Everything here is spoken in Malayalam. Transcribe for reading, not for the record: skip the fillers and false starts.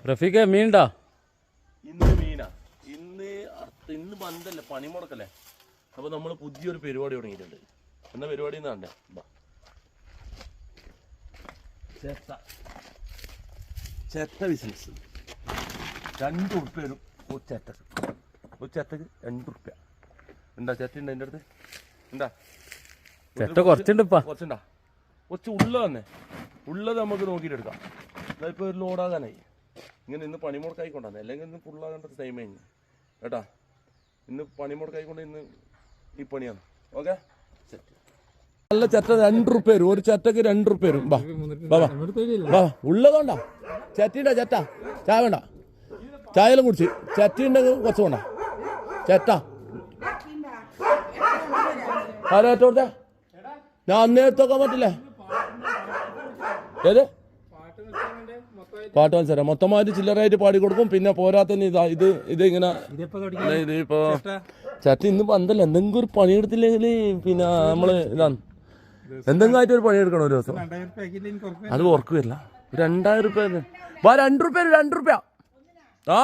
റഫീഖ് മീനുണ്ടോ? ഇന്ന് മീനാ. ഇന്ന് ബന്ധല്ലേ, പണിമുടക്കല്ലേ. അപ്പോൾ നമ്മൾ പുതിയൊരു പരിപാടി തുടങ്ങിയിട്ടുണ്ട്. എന്താ പരിപാടി എന്ന് കണ്ടേ? ചെത്ത ബിസിനസ്. 2 ഉറുപ്പ്യ വരും ഒരു ചെറ്റക്ക്. ഒരു ചെറ്റക്ക് 2 ഉറുപ്പ്യ. എന്താ ചെറ്റുണ്ട് എൻ്റെ അടുത്ത്? എന്താ ചെറ്റ കുറച്ചുണ്ട്. കുറച്ചുണ്ടാ? കുറച്ച് ഉള്ളത് തന്നെ. ഉള്ളത് നമുക്ക് നോക്കിയിട്ട് എടുക്കാം. അതായപ്പോൾ ഒരു ലോഡാകാനായി. ഇങ്ങനെ ഇന്ന് പണിമുടക്കായിക്കൊണ്ടാണ്, അല്ലെങ്കിൽ ഇന്ന് ഫുള്ളാകേണ്ട ടൈം കഴിഞ്ഞു കേട്ടാ. ഇന്ന് പണിമുടക്കായിക്കൊണ്ട് ഇന്ന് ഈ പണിയാണ്. ഓക്കെ. നല്ല ചെറ്റ 2 ഉറുപ്പ്യ വരും. ഒരു ചെറ്റക്ക് 2 ഉറുപ്പ്യ വരും. ബാ ഉള്ളതുകൊണ്ടാ. ചെറ്റിണ്ട ചെറ്റ. ചായ വേണ്ട, ചായയെല്ലാം കുടിച്ച്. ചെറ്റിണ്ടെങ്കിൽ കുറച്ച് വേണ്ട. ചെറ്റ ആരേറ്റ കൊടുത്ത? ഞാൻ അന്നേരത്തൊക്കെ പറ്റില്ലേ? ഏത് പാട്ട് മത്സരം മൊത്തമായിട്ട് ചില്ലറായിട്ട് പാടി കൊടുക്കും. പിന്നെ പോരാത്തന്നെ ഇത് ഇങ്ങനെ ഇതിപ്പോ ചട്ടി ഇന്ന് പന്തല്ല. എന്തെങ്കിലും ഒരു പണിയെടുത്തില്ലെങ്കിൽ പിന്നെ നമ്മള് ഇതാണ് എന്തെങ്കിലും ആയിട്ട് ഒരു പണിയെടുക്കണം ഒരു ദിവസം. അത് ഓർക്ക് വരില്ല. 2000 രൂപ. 2 ഉറുപ്പ്യ. ആ